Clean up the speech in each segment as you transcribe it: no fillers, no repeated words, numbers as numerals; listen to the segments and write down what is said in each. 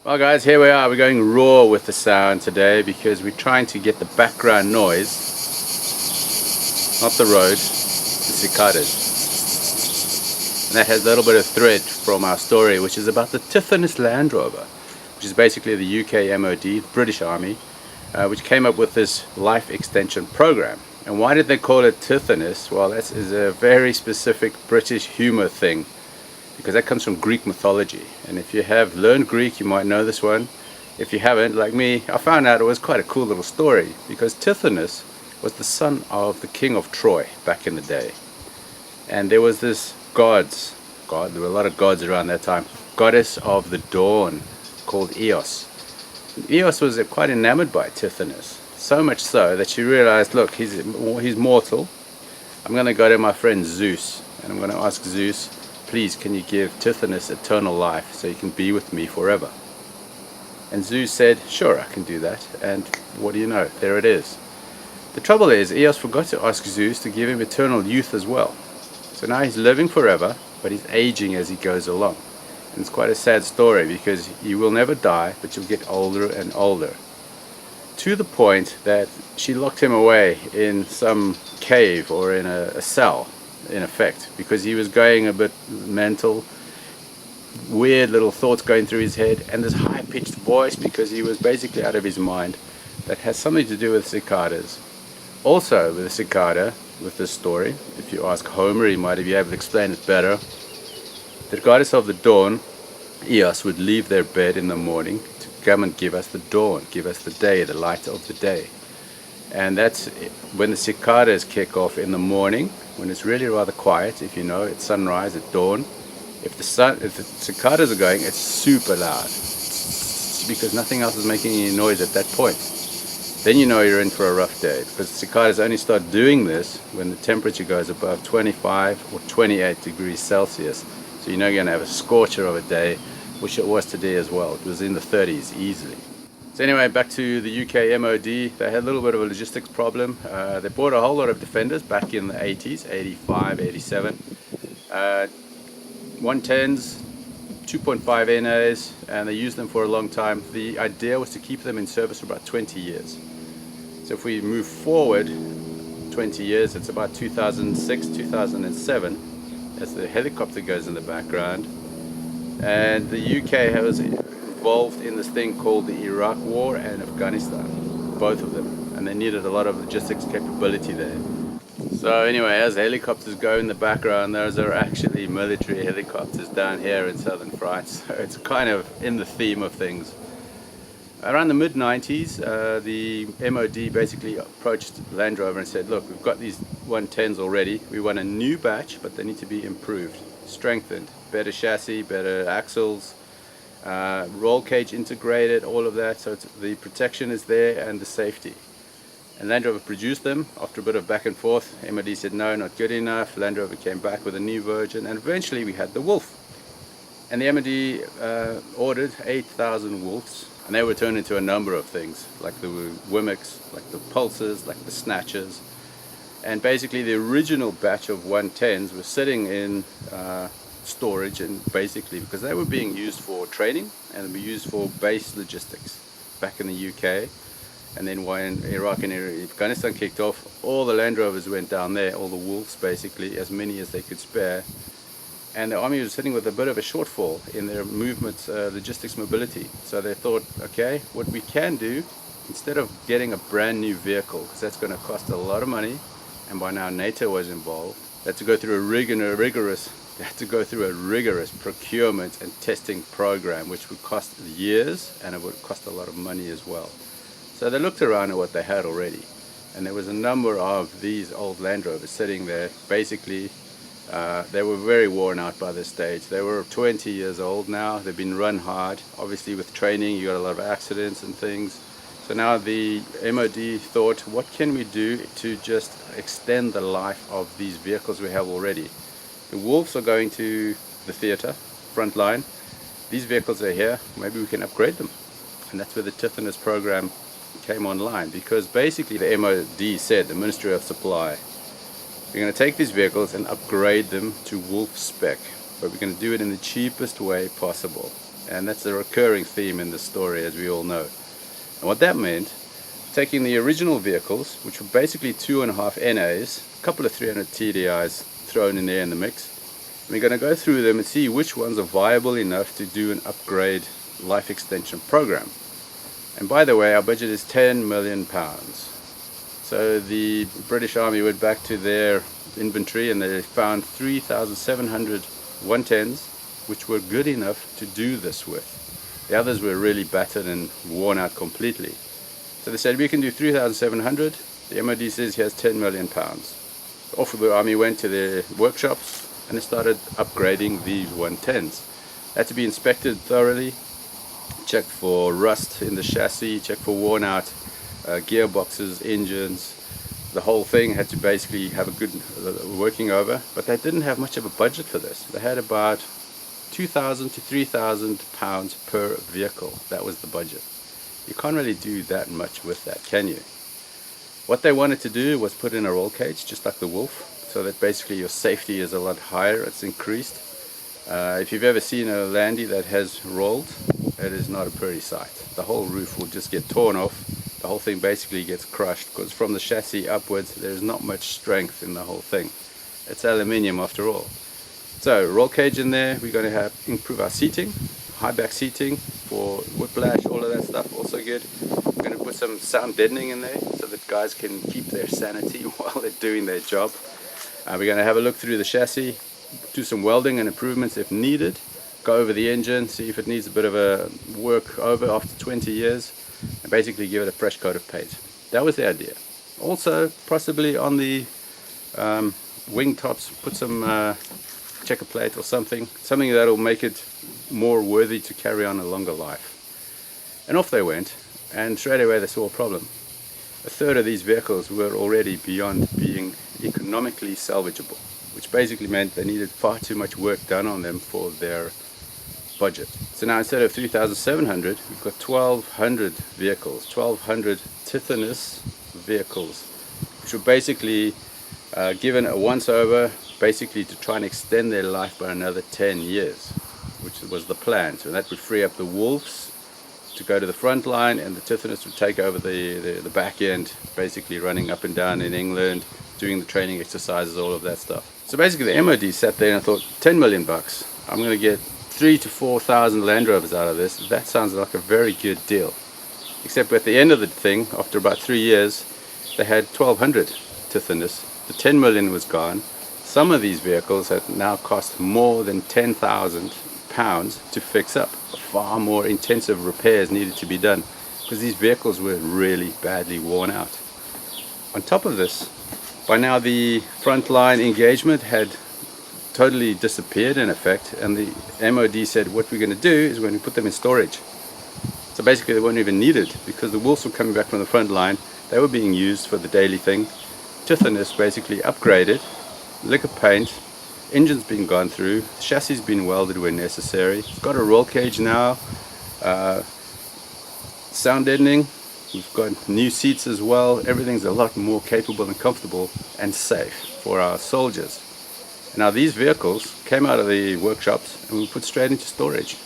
Well guys, here we are. We're going raw with the sound today because we're trying to get the background noise, not the road, the cicadas. And that has a little bit of thread from our story, which is about the Tithonus Land Rover, which is basically the UK MOD, the British Army, which came up with this life extension program. And why did they call it Tithonus? Well, that is a very specific British humor thing, because that comes from Greek mythology. And if you have learned Greek, you might know this one. If you haven't, like me, I found out it was quite a cool little story, because Tithonus was the son of the king of Troy back in the day. And there was this there were a lot of gods around that time, goddess of the dawn called Eos. And Eos was quite enamored by Tithonus, so much so that she realized, look, he's mortal. I'm going to go to my friend Zeus, and I'm going to ask Zeus, please, can you give Tithonus eternal life so he can be with me forever? And Zeus said, sure, I can do that. And what do you know? There it is. The trouble is, Eos forgot to ask Zeus to give him eternal youth as well. So now he's living forever, but he's aging as he goes along. And it's quite a sad story, because you will never die, but you'll get older and older. To the point that she locked him away in some cave or in a cell, in effect, because he was going a bit mental, weird little thoughts going through his head, and this high-pitched voice, because he was basically out of his mind, that has something to do with cicadas. Also with the cicada, with this story, if you ask Homer, he might be able to explain it better. The goddess of the dawn, Eos, would leave their bed in the morning to come and give us the dawn, give us the day, the light of the day. And that's when the cicadas kick off in the morning, when it's really rather quiet. If you know, it's sunrise at dawn. If the cicadas are going, it's super loud, because nothing else is making any noise at that point. Then you know you're in for a rough day, because the cicadas only start doing this when the temperature goes above 25 or 28 degrees Celsius. So you know you're going to have a scorcher of a day, which it was today as well. It was in the 30s easily. So anyway, back to the UK MOD. They had a little bit of a logistics problem. They bought a whole lot of Defenders back in the 80s, 85, 87. 110s, 2.5 NAs, and they used them for a long time. The idea was to keep them in service for about 20 years. So if we move forward 20 years, it's about 2006, 2007, as the helicopter goes in the background. And the UK was involved in this thing called the Iraq War and Afghanistan, both of them, and they needed a lot of logistics capability there. So anyway, as the helicopters go in the background, those are actually military helicopters down here in Southern France. So it's kind of in the theme of things. Around the mid-90s, the MOD basically approached Land Rover and said, look, we've got these 110s already. We want a new batch, but they need to be improved, strengthened, better chassis, better axles, roll cage integrated, all of that, so the protection is there and the safety. And Land Rover produced them. After a bit of back and forth, MOD said no, not good enough. Land Rover came back with a new version, and eventually we had the Wolf. And the MOD ordered 8,000 Wolves, and they were turned into a number of things, like the Wimics, like the Pulsars, like the Snatchers. And basically the original batch of 110s were sitting in storage, and basically because they were being used for training and were used for base logistics back in the UK. And then when Iraq and Afghanistan kicked off, all the Land Rovers went down there, all the Wolves basically, as many as they could spare. And the army was sitting with a bit of a shortfall in their movements, logistics mobility. So they thought, okay, what we can do, instead of getting a brand new vehicle, because that's going to cost a lot of money, and by now NATO was involved, they had to go through a rigorous procurement and testing program, which would cost years, and it would cost a lot of money as well. So they looked around at what they had already, and there was a number of these old Land Rovers sitting there. Basically, they were very worn out by this stage. They were 20 years old now. They've been run hard. Obviously, with training, you got a lot of accidents and things. So now the MOD thought, what can we do to just extend the life of these vehicles we have already? The Wolves are going to the theatre, front line. These vehicles are here. Maybe we can upgrade them. And that's where the Tithonus program came online, because basically the MOD said, the Ministry of Supply, we're going to take these vehicles and upgrade them to Wolf spec, but we're going to do it in the cheapest way possible. And that's a recurring theme in the story, as we all know. And what that meant, taking the original vehicles, which were basically 2.5 NAs, a couple of 300 TDIs thrown in there in the mix, we're going to go through them and see which ones are viable enough to do an upgrade life extension program. And by the way, our budget is £10 million. So the British Army went back to their inventory and they found 3,700 110s which were good enough to do this with. The others were really battered and worn out completely. So they said, we can do 3,700. The MOD says he has £10 million. Off the army went to their workshops and they started upgrading these 110s. They had to be inspected thoroughly, checked for rust in the chassis, checked for worn out gearboxes, engines. The whole thing had to basically have a good working over, but they didn't have much of a budget for this. They had about £2,000 to £3,000 per vehicle. That was the budget. You can't really do that much with that, can you? What they wanted to do was put in a roll cage, just like the Wolf, so that basically your safety is a lot higher, it's increased. If you've ever seen a Landy that has rolled, it is not a pretty sight. The whole roof will just get torn off. The whole thing basically gets crushed because from the chassis upwards there's not much strength in the whole thing. It's aluminium after all. So roll cage in there, we're going to improve our seating, high back seating for whiplash, all of that stuff, also good. We're going to put some sound deadening in there so that guys can keep their sanity while they're doing their job. We're going to have a look through the chassis, do some welding and improvements if needed, go over the engine, see if it needs a bit of a work over after 20 years, and basically give it a fresh coat of paint. That was the idea. Also, possibly on the wing tops, put some checker plate or something that will make it more worthy to carry on a longer life. And off they went, and straight away they saw a problem. A third of these vehicles were already beyond being economically salvageable, which basically meant they needed far too much work done on them for their budget. So now instead of 3,700, we've got 1,200 vehicles, 1,200 Tithonus vehicles, which were basically given a once-over, basically to try and extend their life by another 10 years, which was the plan. So that would free up the Wolves to go to the front line, and the Tithonus would take over the back end, basically running up and down in England, doing the training exercises, all of that stuff. So basically the MOD sat there and thought, $10 million, I'm going to get 3,000 to 4,000 Land Rovers out of this. That sounds like a very good deal. Except at the end of the thing, after about 3 years, they had 1,200 Tithonus. The 10 million was gone. Some of these vehicles had now cost more than £10,000 to fix up. Far more intensive repairs needed to be done because these vehicles were really badly worn out. On top of this, by now the frontline engagement had totally disappeared in effect, and the MOD said what we're going to do is we're going to put them in storage. So basically they weren't even needed because the Wolves were coming back from the front line. They were being used for the daily thing. Tithonus basically upgraded, liquor paint, engine's been gone through, chassis been welded where necessary. It's got a roll cage now, sound deadening, we've got new seats as well. Everything's a lot more capable and comfortable and safe for our soldiers. Now these vehicles came out of the workshops and were put straight into storage.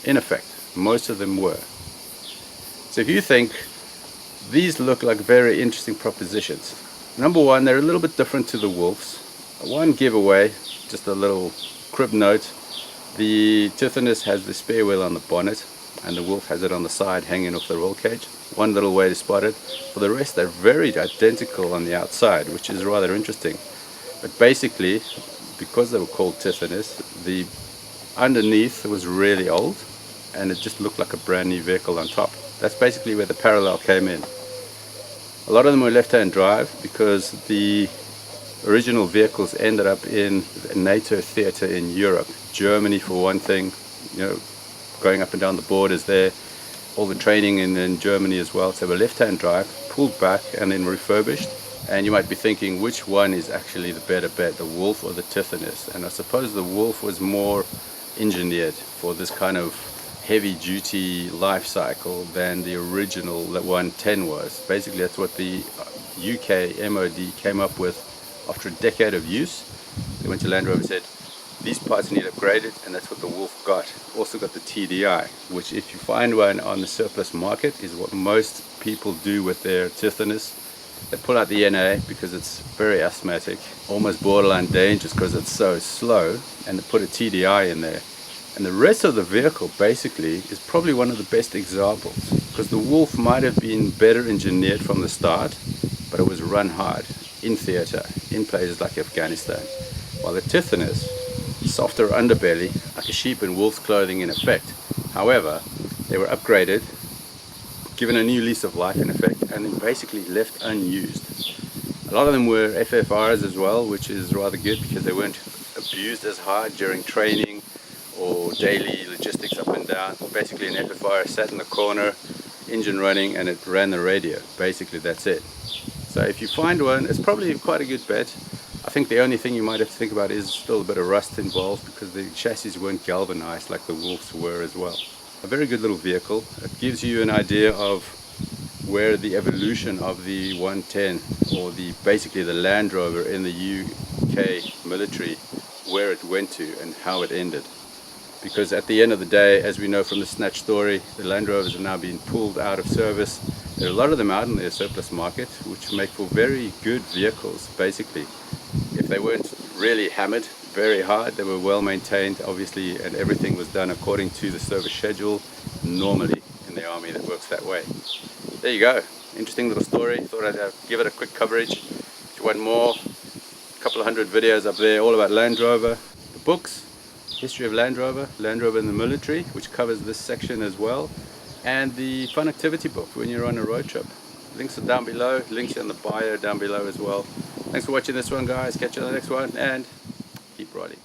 In effect, most of them were. So if you think these look like very interesting propositions, number one, they're a little bit different to the Wolves. One giveaway, just a little crib note, the Tithonus has the spare wheel on the bonnet and the Wolf has it on the side hanging off the roll cage. One little way to spot it. For the rest, they're very identical on the outside, which is rather interesting. But basically, because they were called Tithonus, the underneath was really old and it just looked like a brand new vehicle on top. That's basically where the parallel came in. A lot of them were left-hand drive because the original vehicles ended up in a NATO theater in Europe. Germany for one thing, going up and down the borders there, all the training in Germany as well. So they were left-hand drive, pulled back and then refurbished. And you might be thinking, which one is actually the better bet, the Wolf or the Tithonus? And I suppose the Wolf was more engineered for this kind of heavy-duty life cycle than the original 110 was. Basically, that's what the UK MOD came up with after a decade of use. They went to Land Rover and said, these parts need upgraded, and that's what the Wolf got. Also got the TDI, which if you find one on the surplus market is what most people do with their Tithonus. They pull out the NA because it's very asthmatic, almost borderline dangerous because it's so slow, and they put a TDI in there. And the rest of the vehicle basically is probably one of the best examples, because the Wolf might have been better engineered from the start, but it was run hard in theatre in places like Afghanistan, while the Tithonus, softer underbelly, like a sheep in wolf's clothing in effect. However, they were upgraded, given a new lease of life in effect, and then basically left unused. A lot of them were FFRs as well, which is rather good because they weren't abused as hard during training or daily logistics up and down. Basically an FFR sat in the corner, engine running, and it ran the radio. Basically that's it. So if you find one, it's probably quite a good bet. I think the only thing you might have to think about is still a bit of rust involved, because the chassis weren't galvanized like the Wolves were as well. A very good little vehicle. It gives you an idea of where the evolution of the 110, or basically the Land Rover in the UK military, where it went to and how it ended. Because at the end of the day, as we know from the Snatch story, the Land Rovers are now being pulled out of service. There are a lot of them out in the surplus market, which make for very good vehicles, basically. If they weren't really hammered very hard, they were well maintained, obviously, and everything was done according to the service schedule, normally in the army that works that way. There you go. Interesting little story. Thought I'd give it a quick coverage. If you want more, a couple of hundred videos up there all about Land Rover. The books, History of Land Rover in the Military, which covers this section as well, and the fun activity book when you're on a road trip. Links are down below, links in the bio down below as well. Thanks for watching this one, guys. Catch you on the next one, and keep riding.